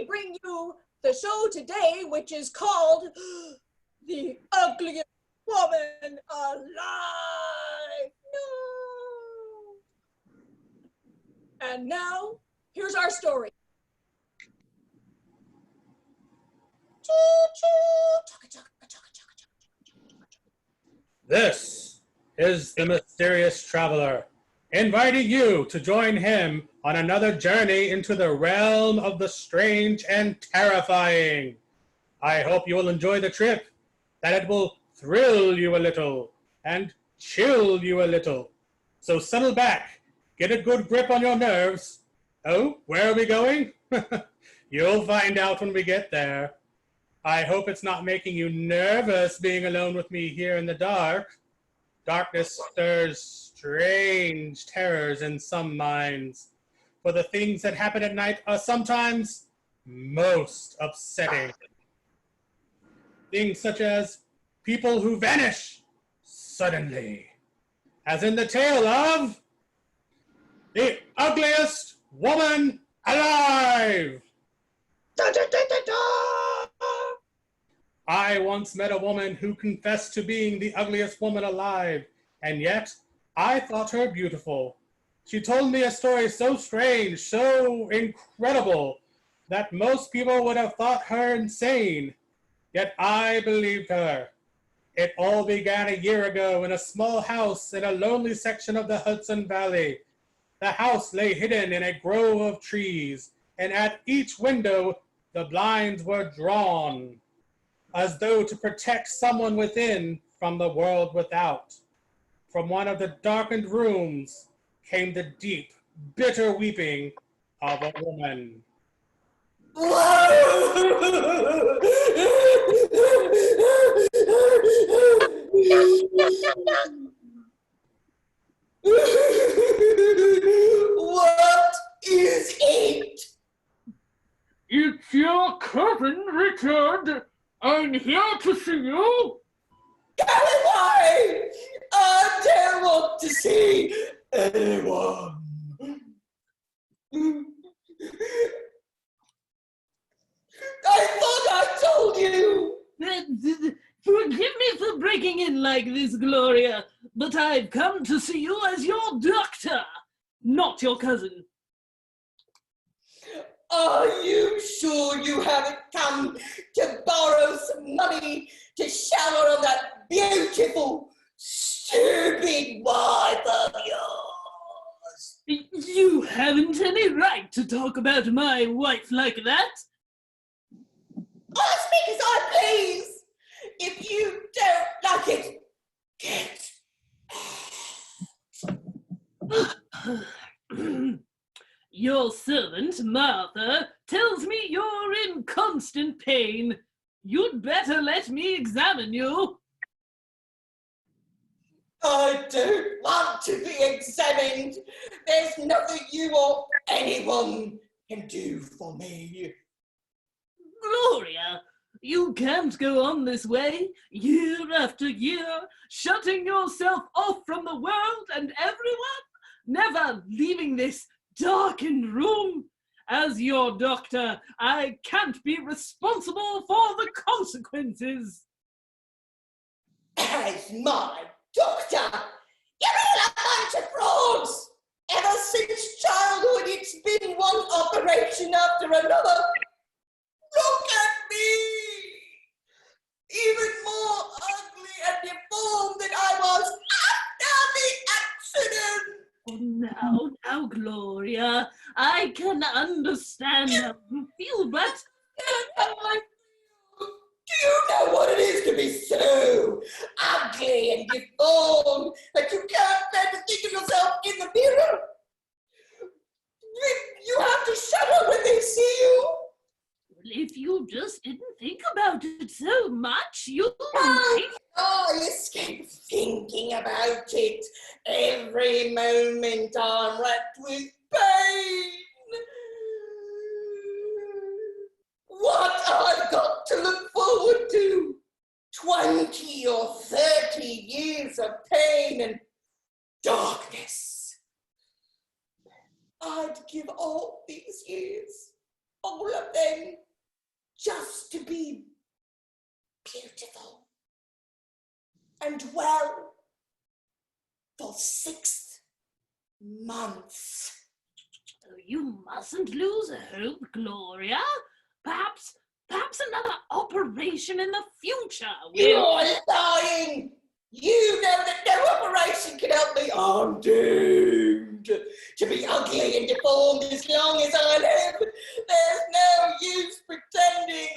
we bring you the show today, which is called The Ugliest Woman Alive. No. And now, here's our story. This is the mysterious traveler, inviting you to join him on another journey into the realm of the strange and terrifying. I hope you will enjoy the trip, that it will thrill you a little and chill you a little. So settle back, get a good grip on your nerves. Oh, where are we going? You'll find out when we get there. I hope it's not making you nervous being alone with me here in the dark. Darkness stirs strange terrors in some minds, for the things that happen at night are sometimes most upsetting. Things such as people who vanish suddenly, as in the tale of The Ugliest Woman Alive! Da, da, da, da, da. I once met a woman who confessed to being the ugliest woman alive, and yet I thought her beautiful. She told me a story so strange, so incredible, that most people would have thought her insane. Yet I believed her. It all began a year ago in a small house in a lonely section of the Hudson Valley. The house lay hidden in a grove of trees, and at each window the blinds were drawn, as though to protect someone within from the world without. From one of the darkened rooms came the deep, bitter weeping of a woman. What is it? It's your cousin, Richard. I'm here to see you. Go away! I don't want to see anyone. I thought I told you. Forgive me for breaking in like this, Gloria, but I've come to see you as your doctor, not your cousin. Are you sure you haven't come to borrow some money to shower on that beautiful, stupid wife of yours? You haven't any right to talk about my wife like that. I'll speak as I please. If you don't like it, get. Your servant, Martha, tells me you're in constant pain. You'd better let me examine you. I don't want to be examined. There's nothing you or anyone can do for me. Gloria, you can't go on this way, year after year, shutting yourself off from the world and everyone, never leaving this darkened room. As your doctor, I can't be responsible for the consequences. As my doctor, you're all a bunch of frauds. Ever since childhood, it's been one operation after another. Look at me! Even more ugly and deformed than I was after the accident. Oh, now, Gloria, I can understand how you feel, but... Do you know what it is to be so ugly and deformed that you can't bear to think of yourself in the mirror? You have to shudder when they see you. If you just didn't think about it so much, you might... I escape thinking about it. Every moment I'm racked with pain. What I've got to look forward to. 20 or 30 years of pain and darkness. I'd give all these years all of them, just to be beautiful and well for 6 months. You mustn't lose hope, Gloria. Perhaps another operation in the future will... You're lying! You know that no operation can help me. I'm doomed to be ugly and deformed as long as I live. There's no use pretending.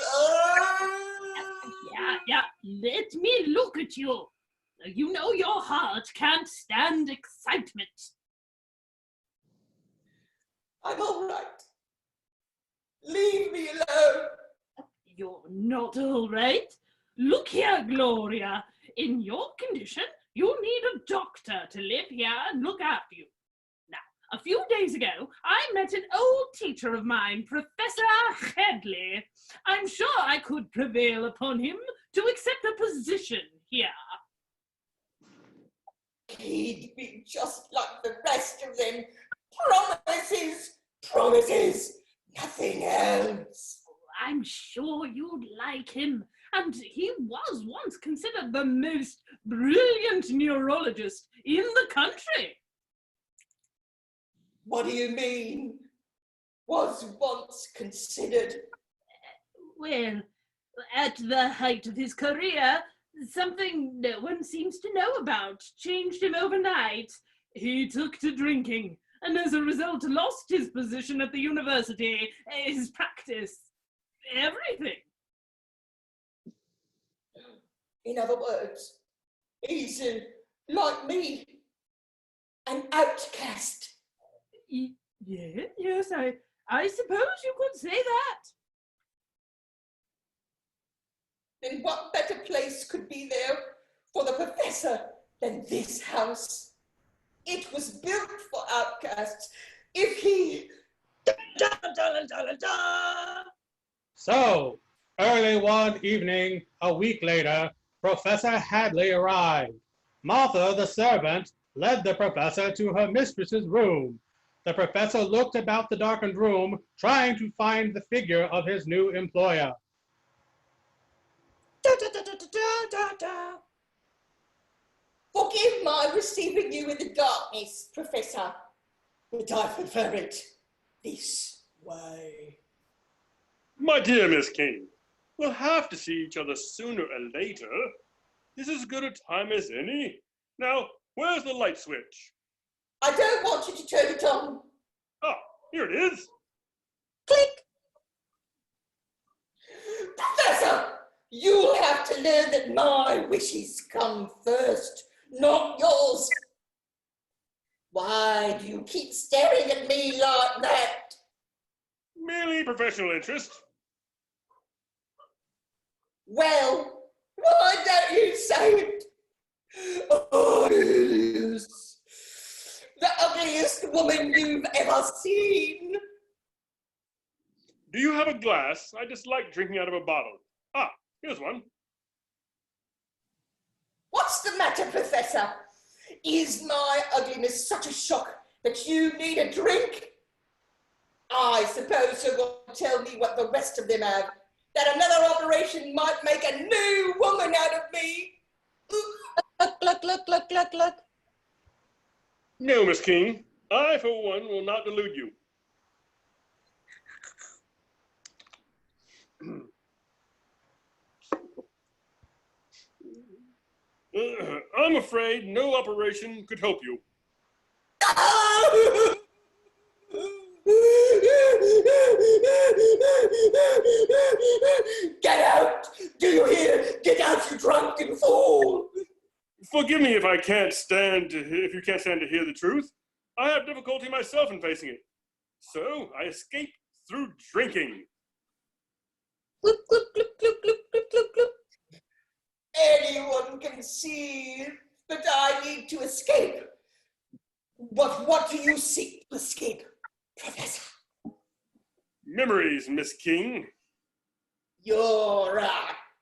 Yeah, let me look at you. You know your heart can't stand excitement. I'm all right. Leave me alone. You're not all right. Look here, Gloria. In your condition, you need a doctor to live here and look after you. Now, a few days ago, I met an old teacher of mine, Professor Hadley. I'm sure I could prevail upon him to accept a position here. He'd be just like the rest of them. Promises, nothing else. I'm sure you'd like him, and he was once considered the most brilliant neurologist in the country. What do you mean? Was once considered? Well, at the height of his career, something no one seems to know about changed him overnight. He took to drinking, and as a result lost his position at the university, his practice, everything. In other words, he's like me, an outcast. Yes, I suppose you could say that. Then what better place could be there for the professor than this house? It was built for outcasts. If he... So, early one evening, a week later, Professor Hadley arrived. Martha, the servant, led the professor to her mistress's room. The professor looked about the darkened room, trying to find the figure of his new employer. Forgive my receiving you in the darkness, Professor, but I prefer it this way. My dear Miss King, we'll have to see each other sooner or later. This is as good a time as any. Now, where's the light switch? I don't want you to turn it on. Ah, here it is. Click! Professor, you'll have to learn that my wishes come first, not yours. Why do you keep staring at me like that? Merely professional interest. Well, why don't you say it? Oh, yes. The ugliest woman you've ever seen. Do you have a glass? I just like drinking out of a bottle. Ah, here's one. What's the matter, Professor? Is my ugliness such a shock that you need a drink? I suppose you're going to tell me what the rest of them have, that another operation might make a new woman out of me. Look. No, Miss King. I, for one, will not delude you. I'm afraid no operation could help you. Get out! Do you hear? Get out, you drunken fool! Forgive me if you can't stand to hear the truth. I have difficulty myself in facing it. So I escape through drinking. Gloop, gloop, gloop, gloop, gloop, gloop, gloop, gloop. Anyone can see that I need to escape. But what do you seek to escape, Professor? Memories, Miss King. You're a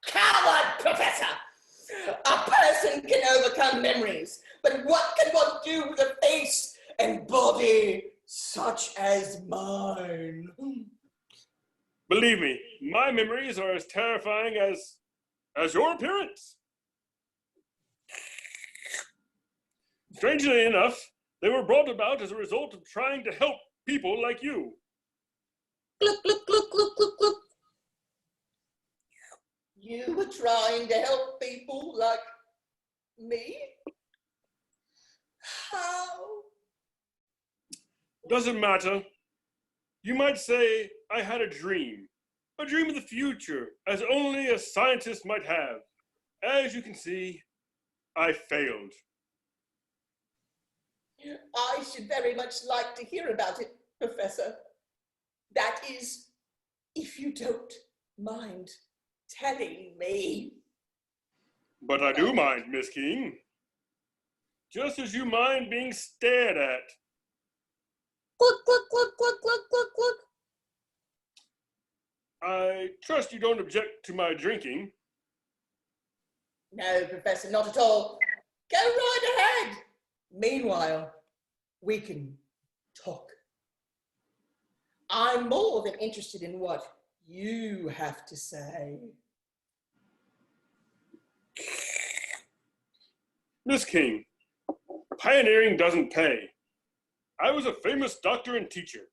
coward, Professor. A person can overcome memories, but what can one do with a face and body such as mine? Believe me, my memories are as terrifying as your appearance. Strangely enough, they were brought about as a result of trying to help people like you. Gluck, gluck, gluck, gluck, gluck, gluck. You were trying to help people like me? How? Doesn't matter. You might say I had a dream of the future, as only a scientist might have. As you can see, I failed. I should very much like to hear about it, Professor. That is, if you don't mind telling me. But I do mind, Miss King. Just as you mind being stared at. Gluck, gluck, gluck, gluck, gluck, gluck, gluck. I trust you don't object to my drinking. No, Professor, not at all. Go right ahead. Meanwhile, we can talk. I'm more than interested in what you have to say. Miss King, pioneering doesn't pay. I was a famous doctor and teacher,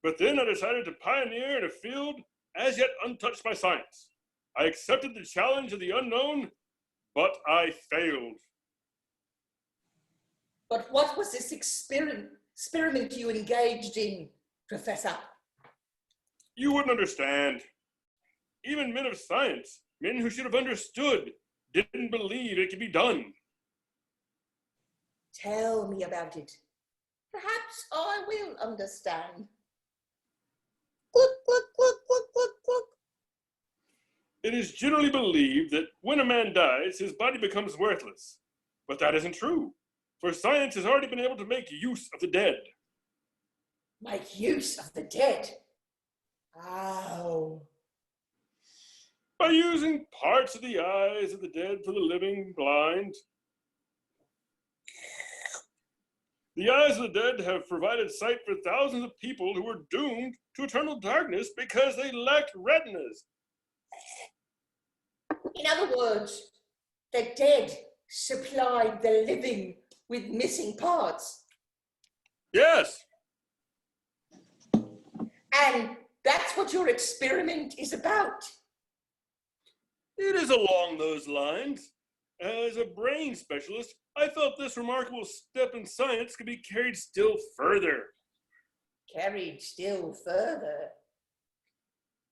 but then I decided to pioneer in a field as yet untouched by science. I accepted the challenge of the unknown, but I failed. But what was this experiment you engaged in, Professor? You wouldn't understand. Even men of science, men who should have understood, didn't believe it could be done. Tell me about it. Perhaps I will understand. Gluck, gluck, gluck, gluck, gluck, gluck. It is generally believed that when a man dies, his body becomes worthless. But that isn't true, for science has already been able to make use of the dead. Make use of the dead? How? By using parts of the eyes of the dead for the living blind. The eyes of the dead have provided sight for thousands of people who were doomed to eternal darkness because they lacked retinas. In other words, the dead supplied the living with missing parts. Yes, And that's what your experiment is about. it is along those lines. As a brain specialist, I felt this remarkable step in science could be carried still further. Carried still further.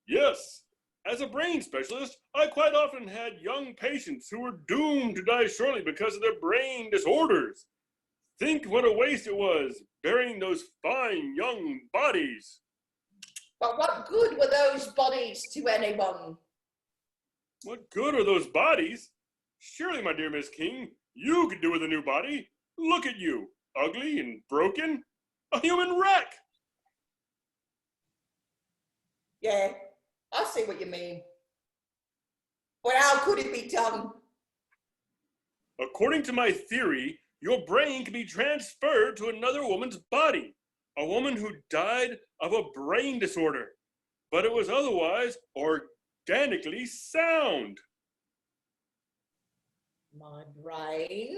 Yes, as a brain specialist, I quite often had young patients who were doomed to die shortly because of their brain disorders. Think what a waste it was, burying those fine young bodies. But what good were those bodies to anyone? What good are those bodies? Surely, my dear Miss King, you could do with a new body. Look at you, ugly and broken, a human wreck. Yeah, I see what you mean. But how could it be done? According to my theory, your brain can be transferred to another woman's body, a woman who died of a brain disorder, but it was otherwise organically sound. My brain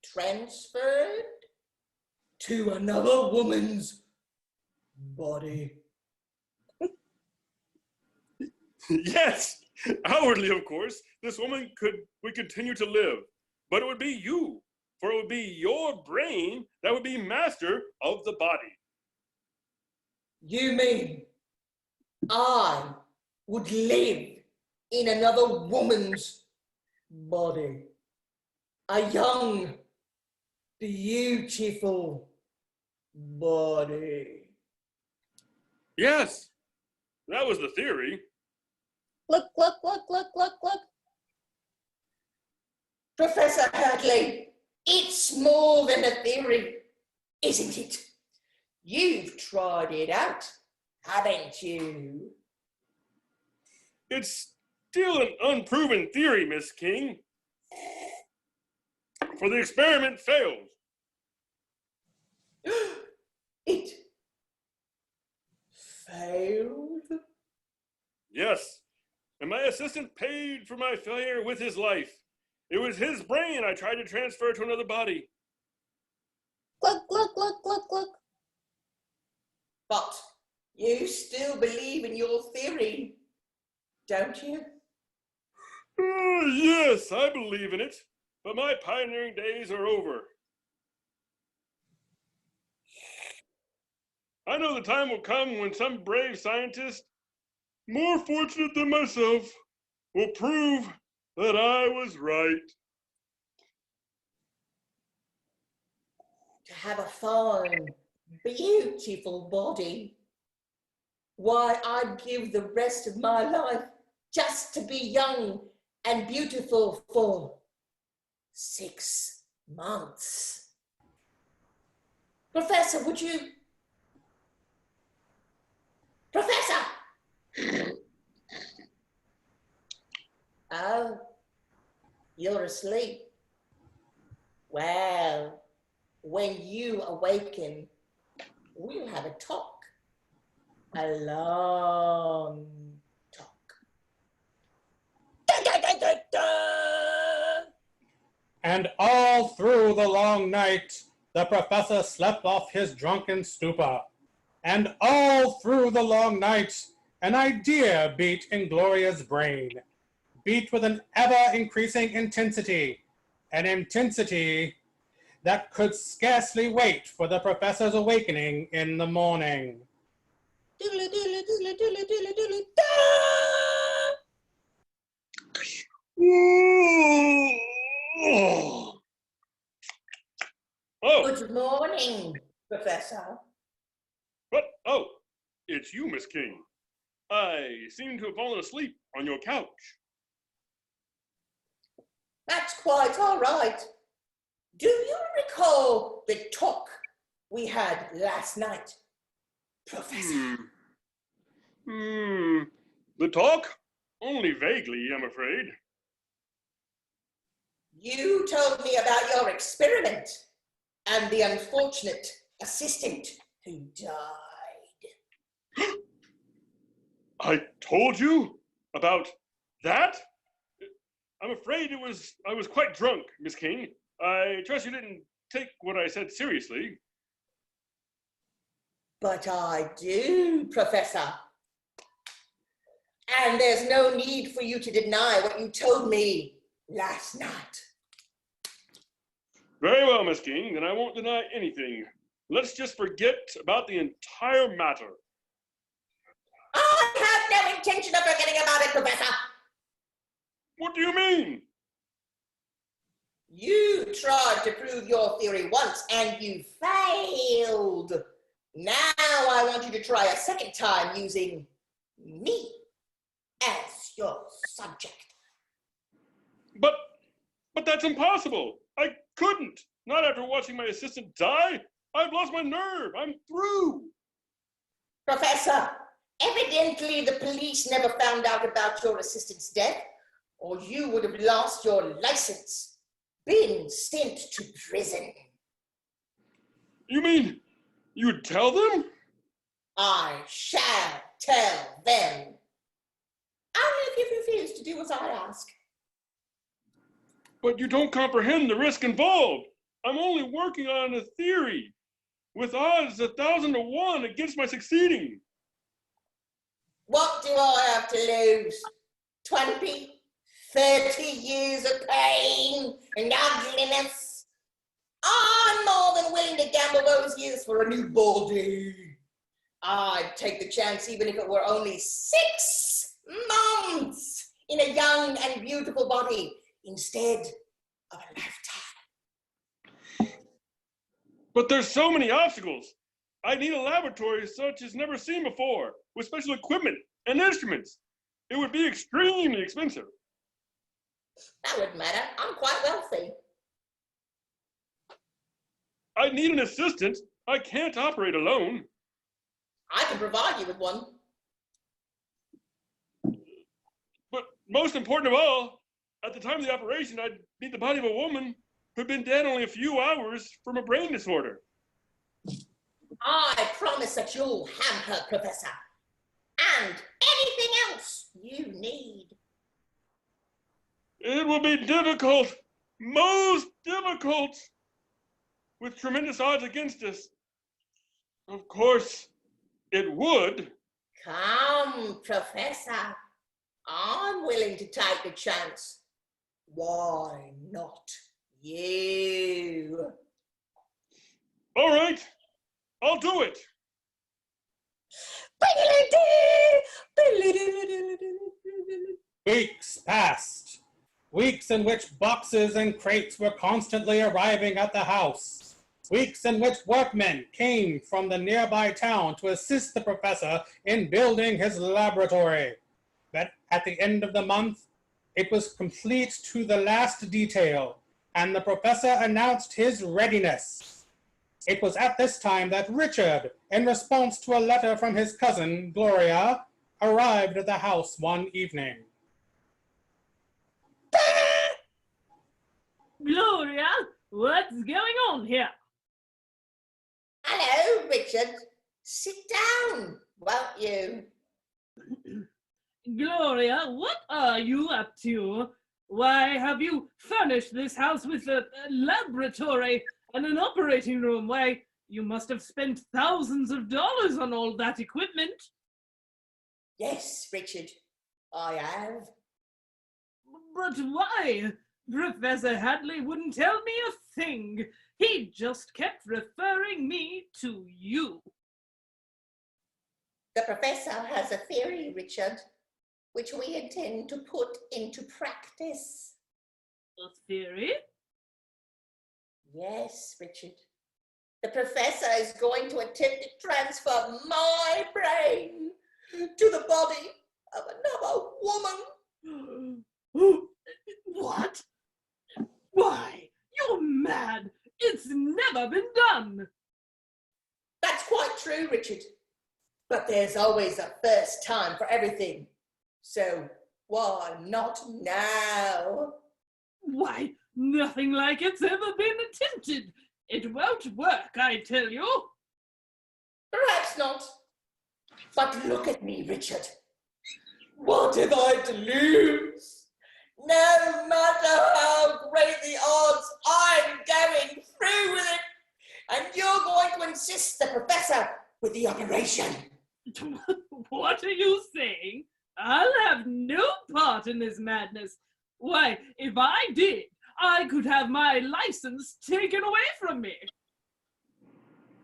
transferred to another woman's body. Yes, outwardly, of course, this woman would continue to live, but it would be you, for it would be your brain that would be master of the body. You mean I would live in another woman's body? A young, beautiful body. Yes, that was the theory. Gluck, gluck, gluck, gluck, gluck, gluck. Professor Hadley, it's more than a theory, isn't it? You've tried it out, haven't you? It's still an unproven theory, Miss King. For the experiment failed. It failed? Yes, and my assistant paid for my failure with his life. It was his brain I tried to transfer to another body. Cluck, cluck, cluck, cluck, cluck. But you still believe in your theory, don't you? Yes, I believe in it, but my pioneering days are over. I know the time will come when some brave scientist, more fortunate than myself, will prove that I was right. To have a fine, beautiful body. Why, I'd give the rest of my life just to be young and beautiful for 6 months. Professor, would you? Professor! Oh, you're asleep. Well, when you awaken, we'll have a talk. A long talk. Dun, dun, dun, dun, dun. And all through the long night, the professor slept off his drunken stupor. And all through the long night, an idea beat in Gloria's brain, beat with an ever-increasing intensity, an intensity that could scarcely wait for the professor's awakening in the morning. Doodle, doodle, doodle, doodle, doodle, doodle, da! Oh, Good morning, Professor. but, oh, it's you, Miss King. I seem to have fallen asleep on your couch. That's quite all right. Do you recall the talk we had last night, Professor? The talk? Only vaguely, I'm afraid. You told me about your experiment and the unfortunate assistant who died. I told you about that? I'm afraid I was quite drunk, Miss King. I trust you didn't take what I said seriously. But I do, Professor. And there's no need for you to deny what you told me last night. Very well, Miss King, then I won't deny anything. Let's just forget about the entire matter. I have no intention of forgetting about it, Professor. What do you mean? You tried to prove your theory once and you failed. Now I want you to try a second time using me as your subject. But that's impossible. I couldn't. Not after watching my assistant die. I've lost my nerve. I'm through. Professor, evidently the police never found out about your assistant's death, or you would have lost your license, been sent to prison. You mean you'd tell them? I shall tell them. Only if you refuse to do as I ask. But you don't comprehend the risk involved. I'm only working on a theory, with odds 1,000 to 1 against my succeeding. What do I have to lose? 20, 30 years of pain and ugliness? I'm more than willing to gamble those years for a new body. I'd take the chance even if it were only 6 months in a young and beautiful body instead of a lifetime. But there's so many obstacles. I need a laboratory such as never seen before, with special equipment and instruments. It would be extremely expensive. That wouldn't matter. I'm quite wealthy. I need an assistant. I can't operate alone. I can provide you with one. But most important of all, at the time of the operation, I'd need the body of a woman who'd been dead only a few hours from a brain disorder. I promise that you'll have her, Professor. and anything else you need. It will be difficult, most difficult, with tremendous odds against us. Of course, it would. Come, Professor. I'm willing to take a chance. Why not you? All right, I'll do it. Weeks passed. Weeks in which boxes and crates were constantly arriving at the house. Weeks in which workmen came from the nearby town to assist the professor in building his laboratory. But at the end of the month, it was complete to the last detail, and the professor announced his readiness. It was at this time that Richard, in response to a letter from his cousin, Gloria, arrived at the house one evening. Gloria, what's going on here? Hello, Richard. Sit down, won't you? Gloria, what are you up to? Why have you furnished this house with a laboratory and an operating room? Why, you must have spent thousands of dollars on all that equipment. Yes, Richard, I have. But why? Professor Hadley wouldn't tell me a thing. He just kept referring me to you. The professor has a theory, Richard, which we intend to put into practice. A theory? Yes, Richard. The professor is going to attempt to transfer my brain to the body of another woman. What? Why? You're mad. It's never been done. That's quite true, Richard. But there's always a first time for everything. So why not now? Why, nothing like it's ever been attempted. It won't work, I tell you. Perhaps not. But look at me, Richard. What have I to lose? No matter how great the odds, I'm going through with it. And you're going to insist the professor with the operation. What are you saying? I'll have no part in this madness. Why, if I did, I could have my license taken away from me.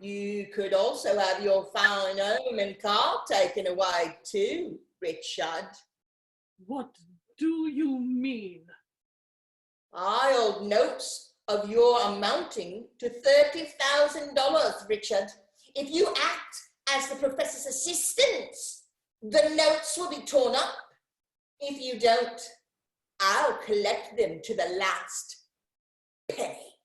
You could also have your fine home and car taken away too, Richard. What do you mean? I hold notes of your amounting to $30,000, Richard. If you act as the professor's assistant, the notes will be torn up. If you don't, I'll collect them to the last penny.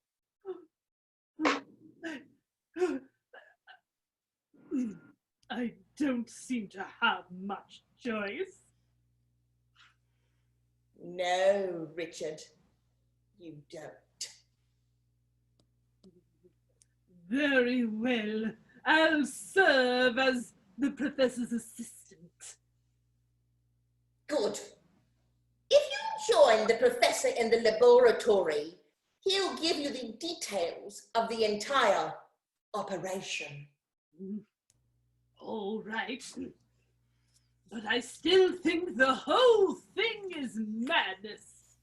I don't seem to have much choice. No, Richard, you don't. Very well. I'll serve as the professor's assistant. Good. If you join the professor in the laboratory, he'll give you the details of the entire operation. All right. But I still think the whole thing is madness.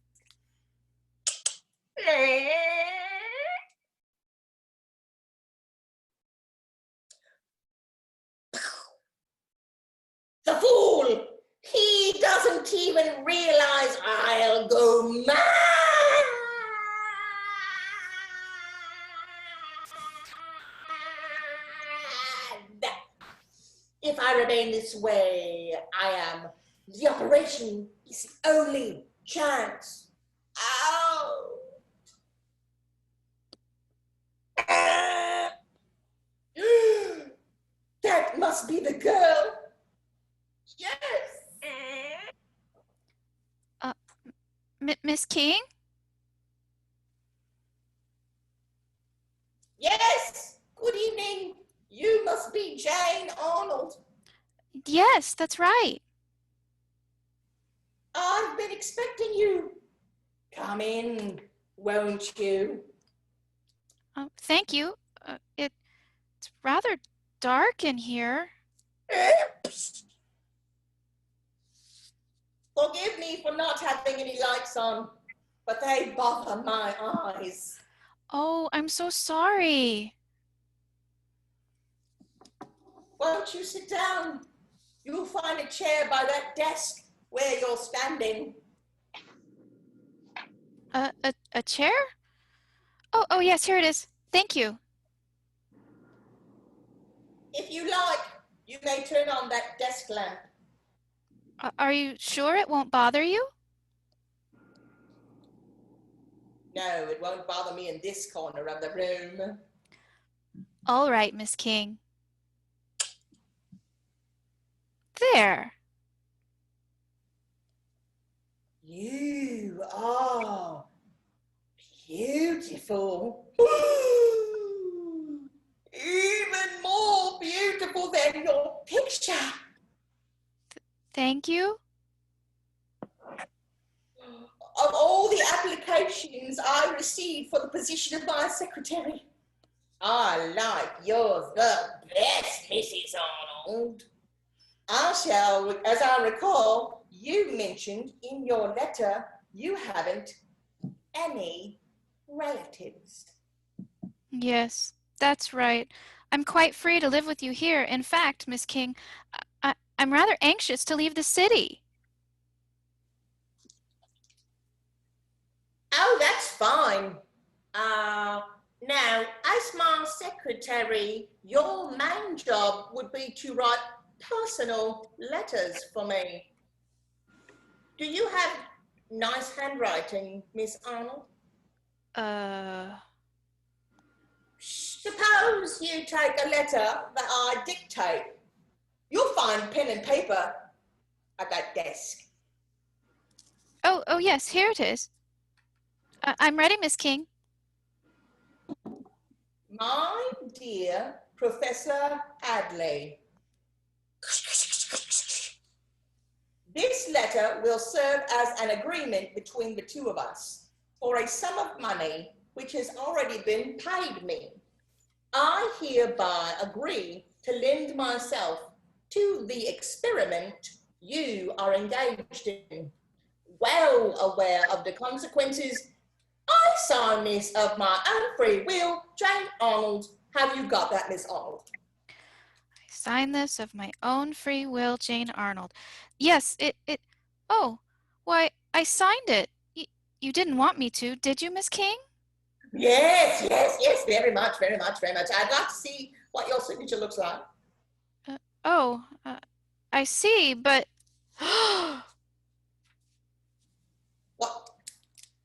The fool! He doesn't even realize I'll go mad! If I remain this way, the operation is the only chance out. That must be the girl. Yes. Miss King? Yes. Good evening. You must be Jane Arnold. Yes, that's right. I've been expecting you. Come in, won't you? Thank you. It's rather dark in here. Oops. Forgive me for not having any lights on, but they bother my eyes. Oh, I'm so sorry. Won't you sit down? You'll find a chair by that desk where you're standing. A chair? Oh, yes, here it is. Thank you. If you like, you may turn on that desk lamp. Are you sure it won't bother you? No, it won't bother me in this corner of the room. All right, Miss King. There. You are beautiful. Even more beautiful than your picture. Thank you. Of all the applications I received for the position of my secretary, I like yours the best, Mrs. Arnold. As I recall, you mentioned in your letter you haven't any relatives. Yes, that's right. I'm quite free to live with you here. In fact, Miss King, I'm rather anxious to leave the city. Oh, that's fine. Now, as my secretary, your main job would be to write personal letters for me. Do you have nice handwriting, Miss Arnold? Suppose you take a letter that I dictate. You'll find pen and paper at that desk. Oh, yes, here it is. I'm ready, Miss King. My dear Professor Adley, this letter will serve as an agreement between the two of us for a sum of money which has already been paid me. I hereby agree to lend myself to the experiment you are engaged in. Well aware of the consequences, I sign this of my own free will, Jane Arnold. Have you got that, Miss Arnold? I sign this of my own free will, Jane Arnold. Yes, oh, why, I signed it. You didn't want me to, did you, Miss King? Yes, very much. I'd like to see what your signature looks like. I see, but...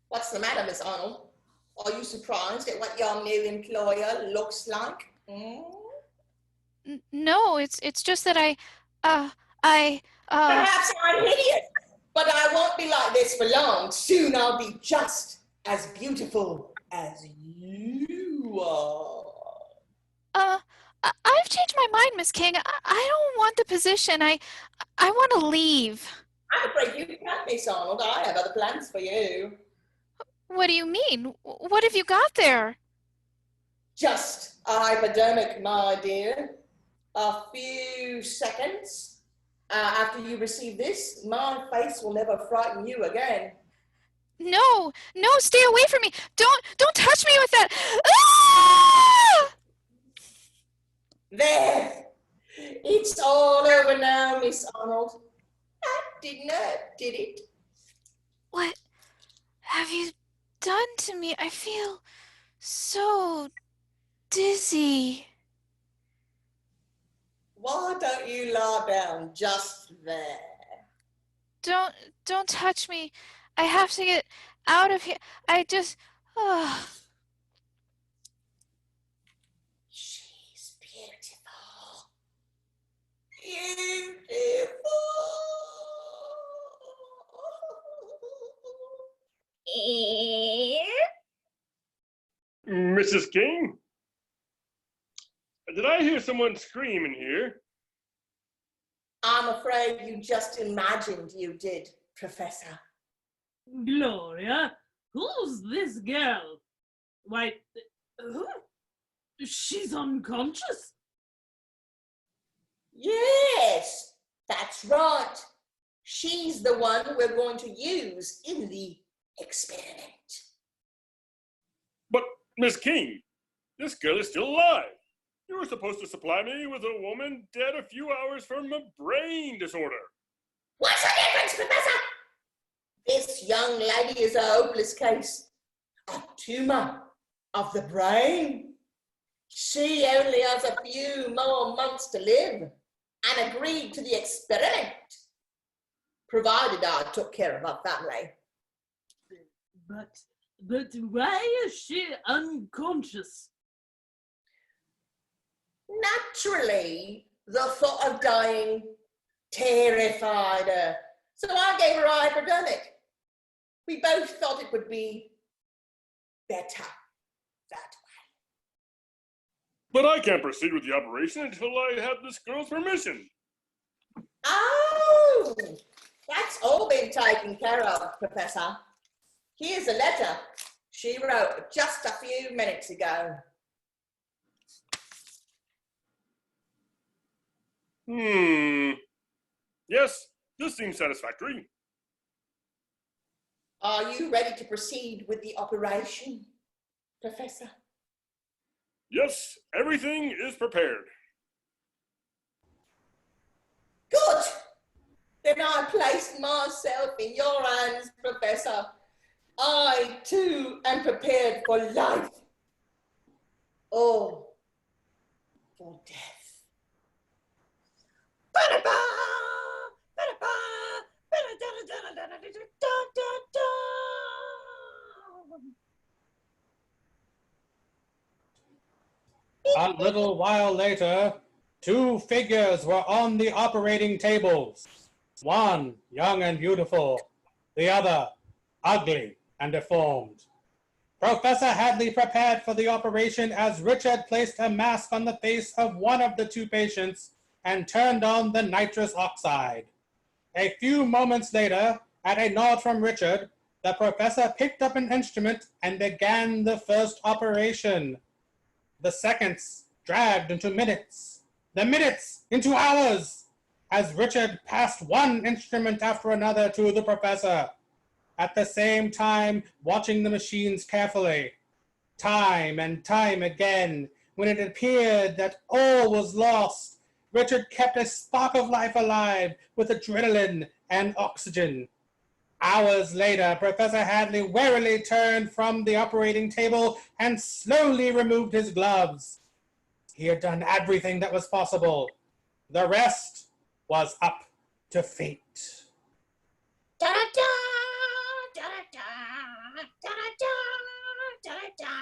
What's the matter, Miss Arnold? Are you surprised at what your new employer looks like? No, it's just that Perhaps I'm hideous, but I won't be like this for long. Soon I'll be just as beautiful as you are. I've changed my mind, Miss King. I don't want the position. I want to leave. I'm afraid you can't, Miss Arnold. I have other plans for you. What do you mean? What have you got there? Just a hypodermic, my dear. A few seconds after you receive this, my face will never frighten you again. No, stay away from me. Don't touch me with that. Ah! There. It's all over now, Miss Arnold. That didn't hurt, did it? What have you done to me? I feel so dizzy. Why don't you lie down just there? Don't touch me. I have to get out of here. I just... She's beautiful. Beautiful. Mrs. King? Did I hear someone scream in here? I'm afraid you just imagined you did, Professor. Gloria, who's this girl? Why, who? She's unconscious. Yes, that's right. She's the one we're going to use in the experiment. But, Miss King, this girl is still alive. You were supposed to supply me with a woman dead a few hours from a brain disorder. What's the difference, Professor? This young lady is a hopeless case. A tumour of the brain. She only has a few more months to live and agreed to the experiment, provided I took care of her family. But why is she unconscious? Naturally, the thought of dying terrified her, so I gave her a hypodermic. We both thought it would be better that way. But I can't proceed with the operation until I have this girl's permission. Oh, that's all been taken care of, Professor. Here's a letter she wrote just a few minutes ago. Yes, this seems satisfactory. Are you ready to proceed with the operation, Professor? Yes, everything is prepared. Good. Then I place myself in your hands, Professor. I, too, am prepared for life or for death. A little while later, two figures were on the operating tables. One young and beautiful, the other ugly and deformed. Professor Hadley prepared for the operation as Richard placed a mask on the face of one of the two patients and turned on the nitrous oxide. A few moments later, at a nod from Richard, the professor picked up an instrument and began the first operation. The seconds dragged into minutes, the minutes into hours, as Richard passed one instrument after another to the professor, at the same time watching the machines carefully. Time and time again, when it appeared that all was lost, Richard kept a spark of life alive with adrenaline and oxygen. Hours later, Professor Hadley warily turned from the operating table and slowly removed his gloves. He had done everything that was possible. The rest was up to fate. Da-da-da, da-da-da, da-da-da, da-da-da.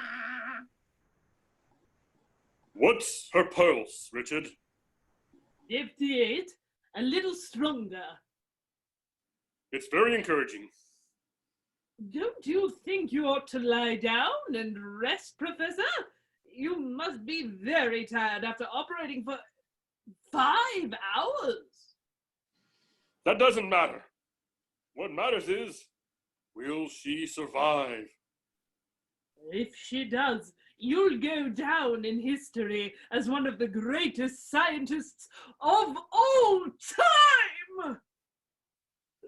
What's her pulse, Richard? 58, a little stronger. It's very encouraging. Don't you think you ought to lie down and rest, Professor? You must be very tired after operating for 5 hours. That doesn't matter. What matters is, will she survive? If she does, you'll go down in history as one of the greatest scientists of all time!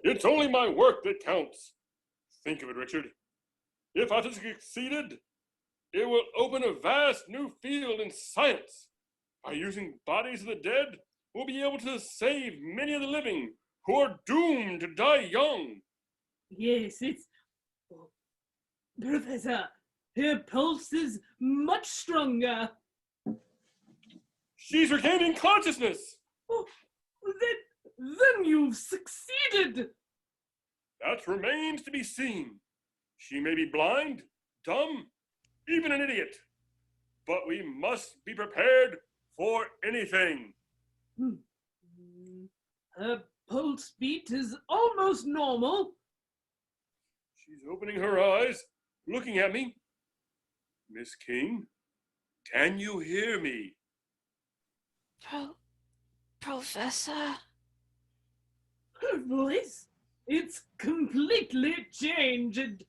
It's only my work that counts. Think of it, Richard. If I have succeeded, it will open a vast new field in science. By using bodies of the dead, we'll be able to save many of the living who are doomed to die young. Yes, it's... Professor, her pulse is much stronger. She's regaining consciousness. Oh, then you've succeeded. That remains to be seen. She may be blind, dumb, even an idiot. But we must be prepared for anything. Her pulse beat is almost normal. She's opening her eyes, looking at me. Miss King, can you hear me? Professor? Her voice? It's completely changed.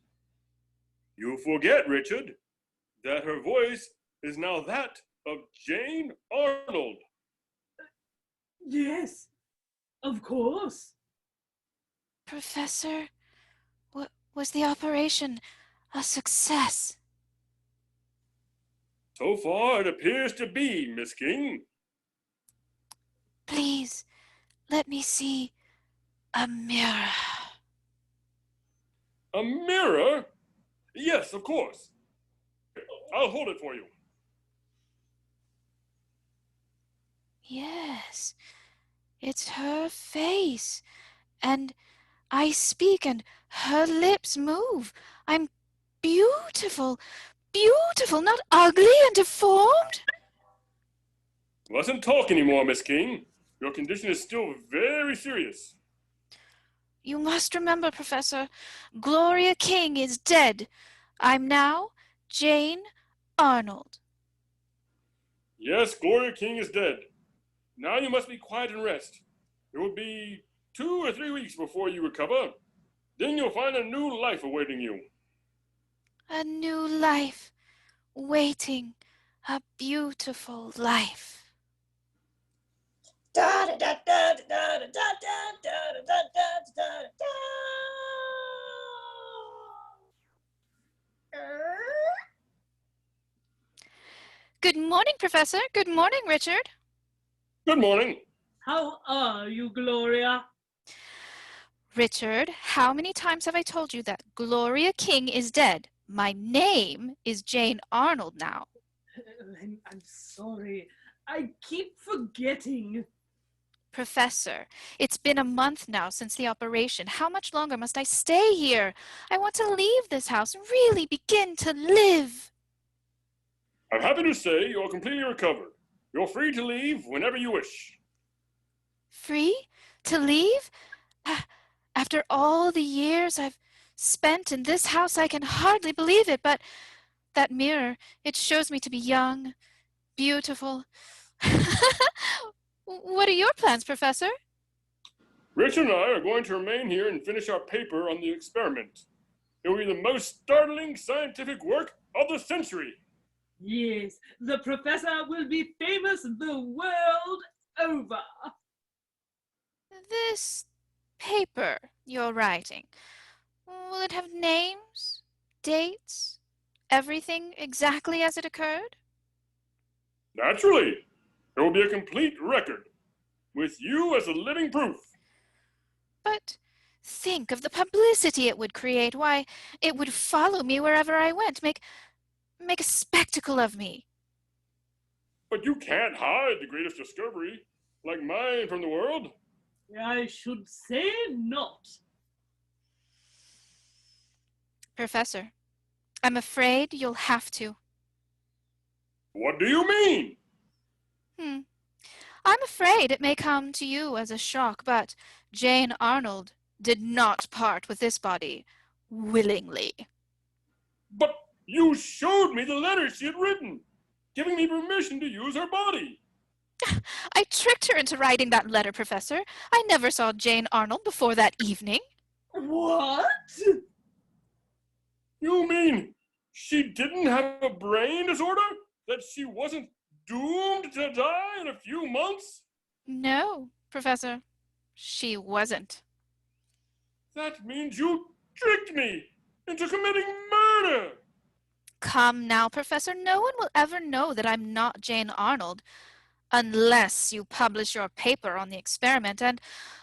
You forget, Richard, that her voice is now that of Jane Arnold. Yes, of course. Professor, was the operation a success? So far, it appears to be, Miss King. Please, let me see a mirror. A mirror? Yes, of course. I'll hold it for you. Yes, it's her face. And I speak and her lips move. I'm beautiful, beautiful, not ugly and deformed. Mustn't talk anymore, Miss King. Your condition is still very serious. You must remember, Professor, Gloria King is dead. I'm now Jane Arnold. Yes, Gloria King is dead. Now you must be quiet and rest. It will be 2 or 3 weeks before you recover. Then you'll find a new life awaiting you. A new life, waiting, a beautiful life. Da da da da da da da da da da da. Good morning, Professor. Good morning, Richard. Good morning. How are you, Gloria? Richard, how many times have I told you that Gloria King is dead? My name is Jane Arnold now. I'm sorry. I keep forgetting. Professor, it's been a month now since the operation. How much longer must I stay here? I want to leave this house, really begin to live. I'm happy to say you're completely recovered. You're free to leave whenever you wish. Free to leave? After all the years I've spent in this house, I can hardly believe it, but that mirror, it shows me to be young, beautiful. What are your plans, Professor? Richard and I are going to remain here and finish our paper on the experiment. It will be the most startling scientific work of the century. Yes, the professor will be famous the world over. This paper you're writing, will it have names, dates, everything exactly as it occurred? Naturally, there will be a complete record, with you as a living proof. But think of the publicity it would create. Why, it would follow me wherever I went, make a spectacle of me. But you can't hide the greatest discovery, like mine, from the world. I should say not. Professor, I'm afraid you'll have to. What do you mean? I'm afraid it may come to you as a shock, but Jane Arnold did not part with this body willingly. But you showed me the letter she had written, giving me permission to use her body. I tricked her into writing that letter, Professor. I never saw Jane Arnold before that evening. What? You mean she didn't have a brain disorder? That she wasn't doomed to die in a few months? No, Professor, she wasn't. That means you tricked me into committing murder. Come now, Professor, no one will ever know that I'm not Jane Arnold unless you publish your paper on the experiment. And,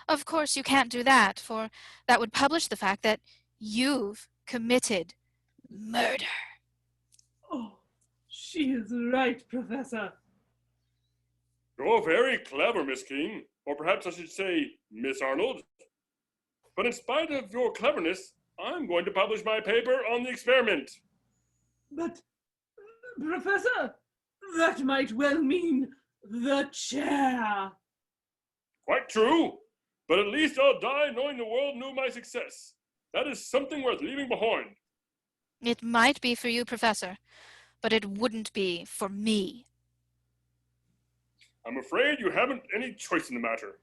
of course, you can't do that, for that would publish the fact that you've committed murder. Oh, she is right, Professor. You're very clever, Miss King. Or perhaps I should say, Miss Arnold. But in spite of your cleverness, I'm going to publish my paper on the experiment. But, Professor, that might well mean the chair. Quite true. But at least I'll die knowing the world knew my success. That is something worth leaving behind. It might be for you, Professor, but it wouldn't be for me. I'm afraid you haven't any choice in the matter.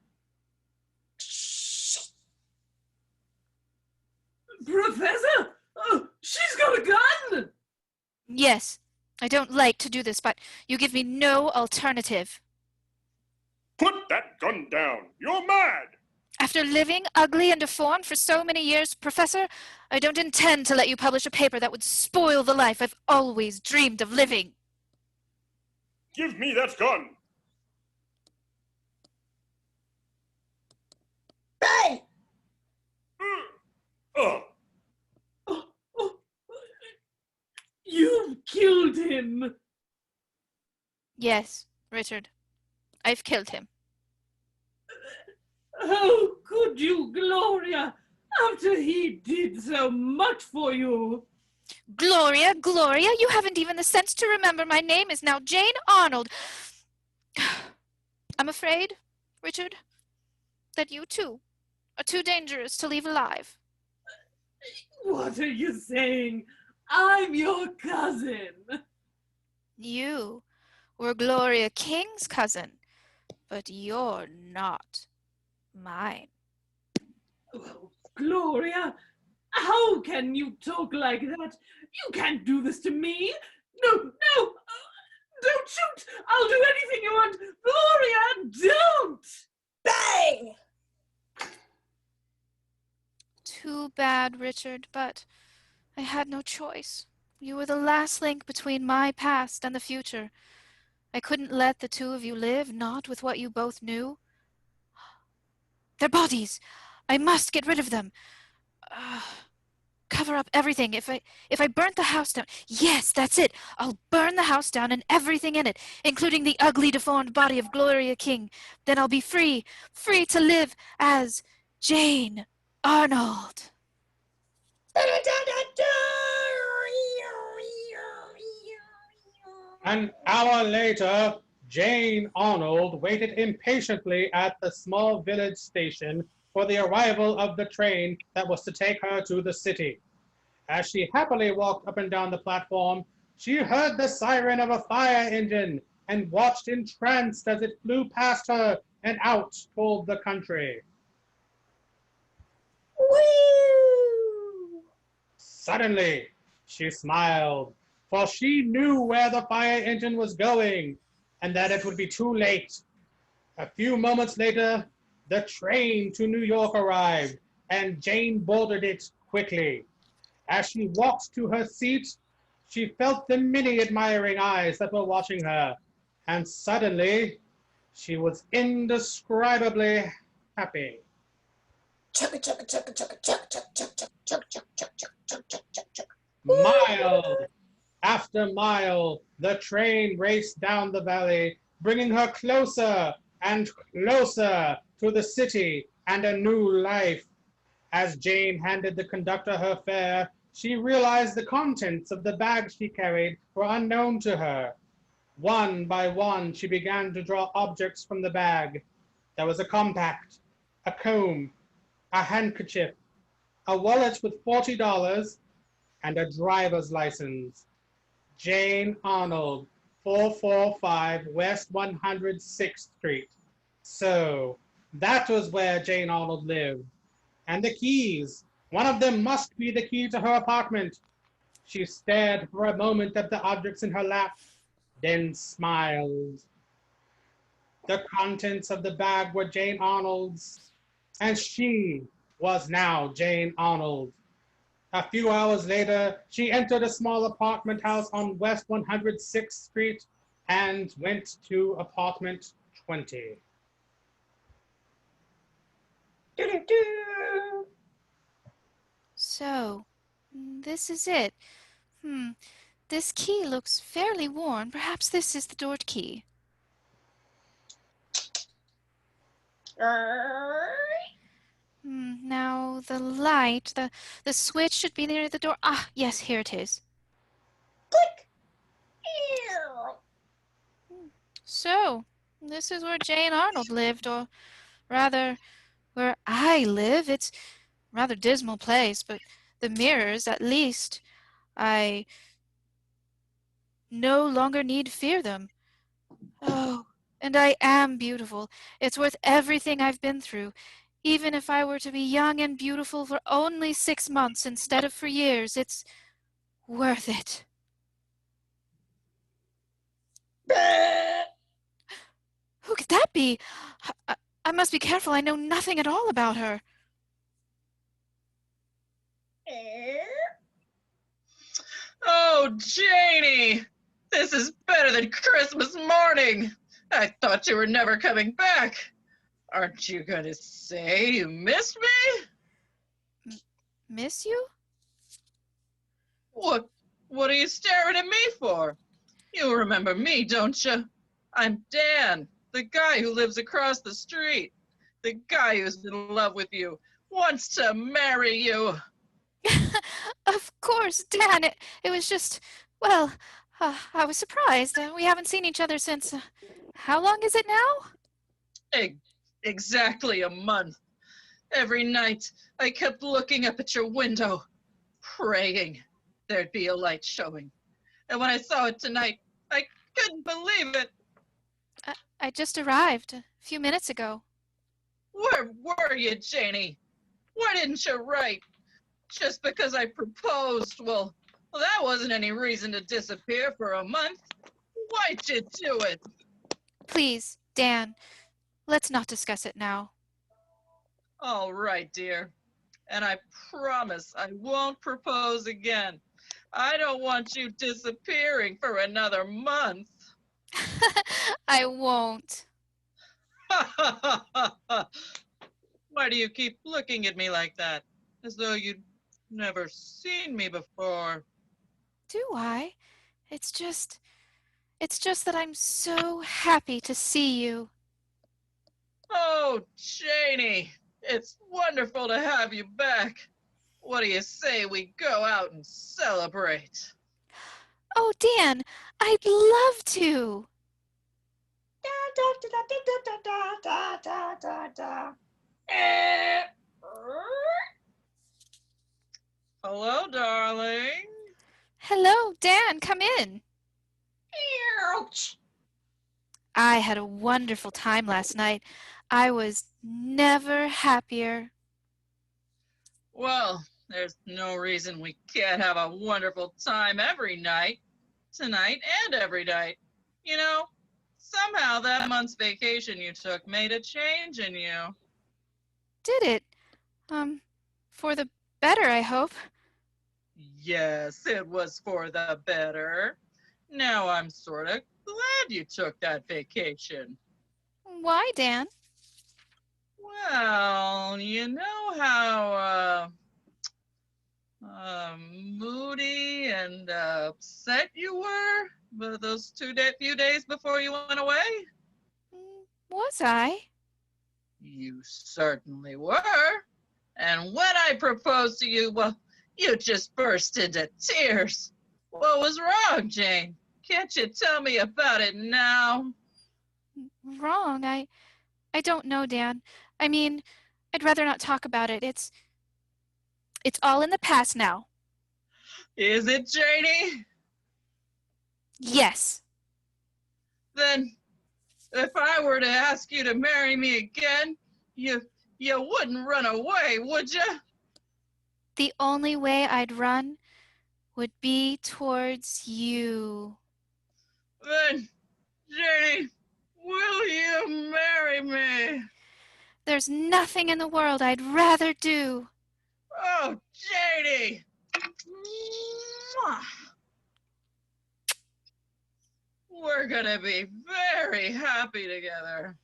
Professor? Oh, she's got a gun! Yes, I don't like to do this, but you give me no alternative. Put that gun down. You're mad. After living ugly and deformed for so many years, Professor, I don't intend to let you publish a paper that would spoil the life I've always dreamed of living. Give me that gun. Bang! Ugh. Oh, oh, you killed him! Yes, Richard, I've killed him. How could you, Gloria, after he did so much for you? Gloria, Gloria, you haven't even the sense to remember my name is now Jane Arnold. I'm afraid, Richard, that you too are too dangerous to leave alive. What are you saying? I'm your cousin. You were Gloria King's cousin, but you're not mine. Oh, Gloria, how can you talk like that? You can't do this to me. No, no, don't shoot. I'll do anything you want. Gloria, don't. Bang! Too bad, Richard, but I had no choice. You were the last link between my past and the future. I couldn't let the two of you live, not with what you both knew. Their bodies! I must get rid of them. Cover up everything. If I burnt the house down... Yes, that's it. I'll burn the house down and everything in it, including the ugly, deformed body of Gloria King. Then I'll be free to live as Jane Arnold. An hour later, Jane Arnold waited impatiently at the small village station for the arrival of the train that was to take her to the city. As she happily walked up and down the platform, she heard the siren of a fire engine and watched entranced as it flew past her and out toward the country. Woo! Suddenly, she smiled, for she knew where the fire engine was going and that it would be too late. A few moments later, the train to New York arrived, and Jane boarded it quickly. As she walked to her seat, she felt the many admiring eyes that were watching her, and suddenly, she was indescribably happy. Chugga chugga chugga chugga chugga chugga chugga chugga chugga chugga chugga chugga chugga. Mile after mile, the train raced down the valley, bringing her closer and closer to the city and a new life. As Jane handed the conductor her fare, she realized the contents of the bag she carried were unknown to her. One by one, she began to draw objects from the bag. There was a compact, a comb, a handkerchief, a wallet with $40, and a driver's license. Jane Arnold, 445 West 106th Street. So, that was where Jane Arnold lived. And the keys. One of them must be the key to her apartment. She stared for a moment at the objects in her lap, then smiled. The contents of the bag were Jane Arnold's, and she was now Jane Arnold. A few hours later, she entered a small apartment house on West 106th Street and went to apartment 20. So, this is it. This key looks fairly worn. Perhaps this is the door key. Now, the light, the switch should be near the door. Ah, yes, here it is. Click. So, this is where Jane Arnold lived, or rather, where I live. It's a rather dismal place, but the mirrors, at least, I no longer need fear them. Oh, and I am beautiful. It's worth everything I've been through. Even if I were to be young and beautiful for only 6 months instead of for years, it's worth it. Who could that be? I must be careful. I know nothing at all about her. Oh, Janie! This is better than Christmas morning! I thought you were never coming back. Aren't you going to say you missed me? Miss you? What are you staring at me for? You remember me, don't you? I'm Dan, the guy who lives across the street. The guy who's in love with you, wants to marry you. Of course, Dan. It was just, well, I was surprised. We haven't seen each other since, how long is it now? Exactly a month. Every night I kept looking up at your window, praying there'd be a light showing. And when I saw it tonight, I couldn't believe it. I just arrived a few minutes ago. Where were you, Janie? Why didn't you write? Just because I proposed, well, that wasn't any reason to disappear for a month. Why'd you do it? Please, Dan, let's not discuss it now. All right, dear. And I promise I won't propose again. I don't want you disappearing for another month. I won't. Why do you keep looking at me like that? As though you'd never seen me before. Do I? It's just that I'm so happy to see you. Oh, Janie, it's wonderful to have you back. What do you say we go out and celebrate? Oh, Dan, I'd love to. Hello, darling. Hello, Dan, come in. Ouch. I had a wonderful time last night. I was never happier. Well, there's no reason we can't have a wonderful time every night, tonight and every night. You know, somehow that month's vacation you took made a change in you. Did it? For the better, I hope. Yes, it was for the better. Now I'm sort of glad you took that vacation. Why, Dan? Well, you know how moody and upset you were those few days before you went away? Was I? You certainly were. And when I proposed to you, well, you just burst into tears. What was wrong, Jane? Can't you tell me about it now? Wrong? I don't know, Dan. I mean, I'd rather not talk about it. It's all in the past now. Is it, Janie? Yes. Then, if I were to ask you to marry me again, you wouldn't run away, would you? The only way I'd run would be towards you. Then, Janie, will you marry me? There's nothing in the world I'd rather do. Oh, Janie! We're gonna be very happy together.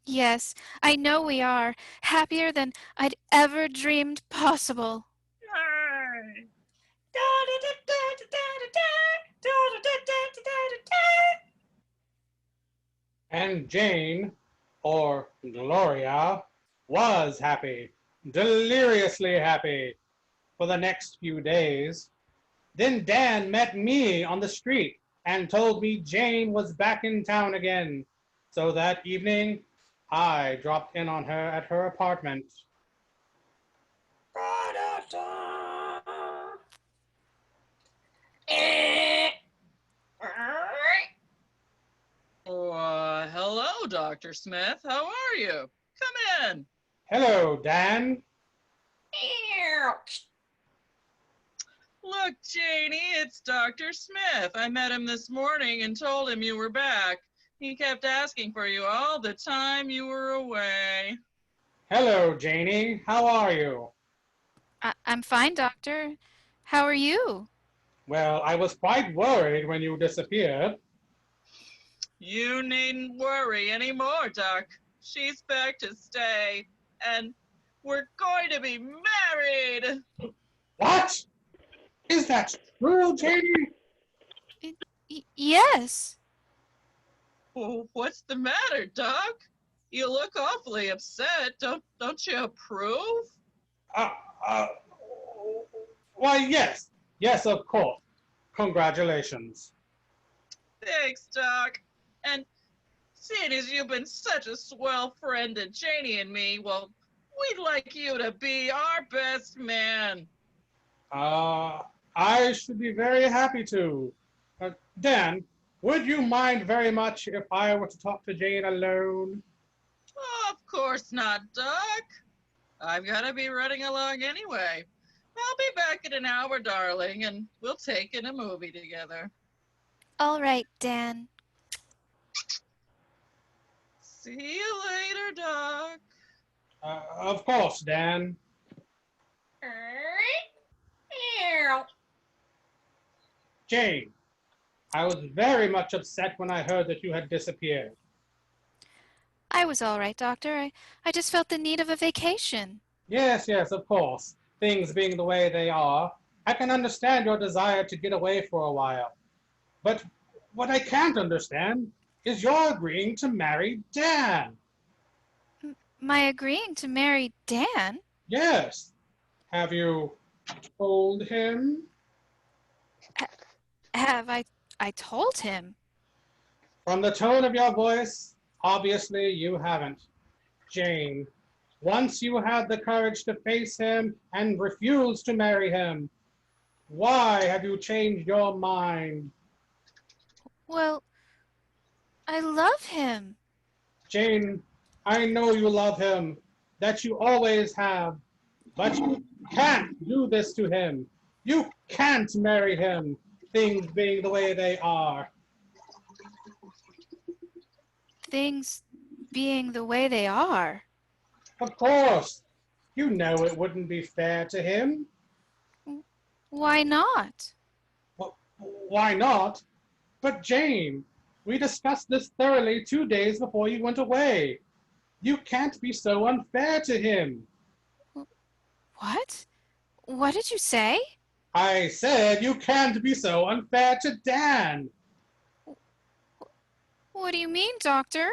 Yes, I know we are. Happier than I'd ever dreamed possible. Yay! And Jane, or Gloria, was happy, deliriously happy, for the next few days. Then Dan met me on the street and told me Jane was back in town again. So that evening, I dropped in on her at her apartment. Hello, Dr. Smith. How are you? Come in. Hello, Dan. Look, Janie, it's Dr. Smith. I met him this morning and told him you were back. He kept asking for you all the time you were away. Hello, Janie. How are you? I'm fine, Doctor. How are you? Well, I was quite worried when you disappeared. You needn't worry anymore, Doc. She's back to stay, and we're going to be married. What? Is that true, Janie? Yes. Oh, what's the matter, Doc? You look awfully upset. Don't you approve? Uh, uh, why, yes. Yes, of course. Congratulations. Thanks, Doc. And seeing as you've been such a swell friend to Janie and me, well, we'd like you to be our best man. I should be very happy to. Dan, would you mind very much if I were to talk to Jane alone? Of course not, Doc. I've got to be running along anyway. I'll be back in an hour, darling, and we'll take in a movie together. All right, Dan. See you later, Doc. Of course, Dan. Jane, I was very much upset when I heard that you had disappeared. I was all right, Doctor. I just felt the need of a vacation. Yes, of course. Things being the way they are, I can understand your desire to get away for a while. But what I can't understand is your agreeing to marry Dan. My agreeing to marry Dan? Yes. Have you told him? Have I told him? From the tone of your voice, obviously you haven't. Jane, once you had the courage to face him and refuse to marry him, why have you changed your mind? Well, I love him. Jane, I know you love him, that you always have, but you can't do this to him. You can't marry him, things being the way they are. Things being the way they are. Of course, you know it wouldn't be fair to him. Why not? Well, why not? But Jane, we discussed this thoroughly 2 days before you went away. You can't be so unfair to him. What? What did you say? I said you can't be so unfair to Dan. What do you mean, Doctor?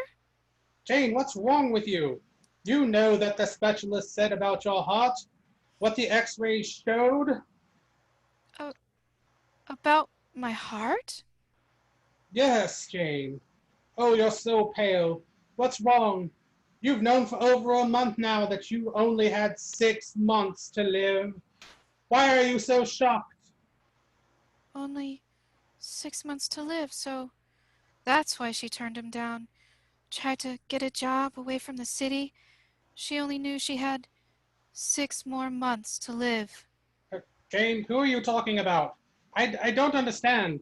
Jane, what's wrong with you? You know that the specialist said about your heart, what the x-rays showed? About my heart? Yes, Jane. Oh, you're so pale. What's wrong? You've known for over a month now that you only had 6 months to live. Why are you so shocked? Only 6 months to live, so that's why she turned him down. Tried to get a job away from the city. She only knew she had 6 more months to live. Jane, who are you talking about? I don't understand.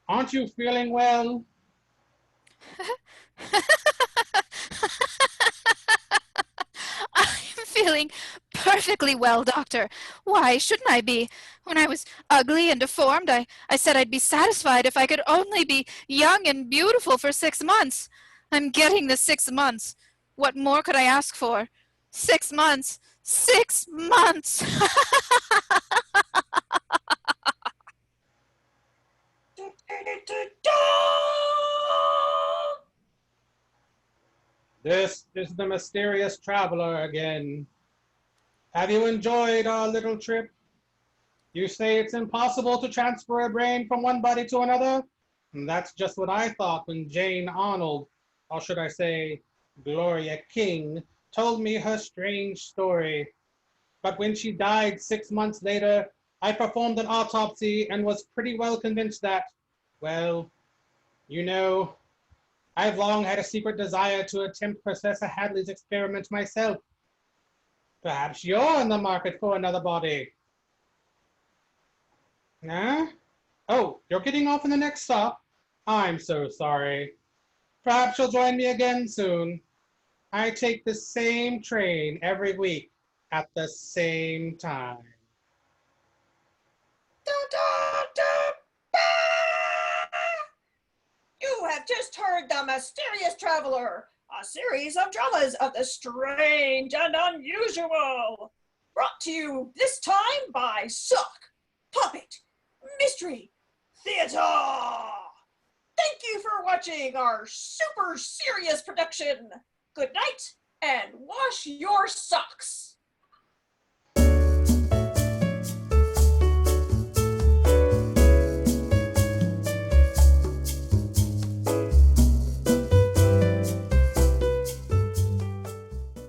Aren't you feeling well? I'm feeling perfectly well, Doctor. Why shouldn't I be? When I was ugly and deformed, I said I'd be satisfied if I could only be young and beautiful for 6 months. I'm getting the 6 months. What more could I ask for? 6 months! 6 months! This is the mysterious traveler again. Have you enjoyed our little trip? You say it's impossible to transfer a brain from one body to another? And that's just what I thought when Jane Arnold, or should I say, Gloria King, told me her strange story. But when she died 6 months later, I performed an autopsy and was pretty well convinced that, well, you know, I've long had a secret desire to attempt Professor Hadley's experiment myself. Perhaps you're in the market for another body. Huh? Oh, you're getting off in the next stop? I'm so sorry. Perhaps you'll join me again soon. I take the same train every week at the same time. Da, da, da, ba! You have just heard The Mysterious Traveler, a series of dramas of the strange and unusual. Brought to you this time by Suck, Puppet, Mystery, Theater. Thank you for watching our super serious production. Good night and wash your socks.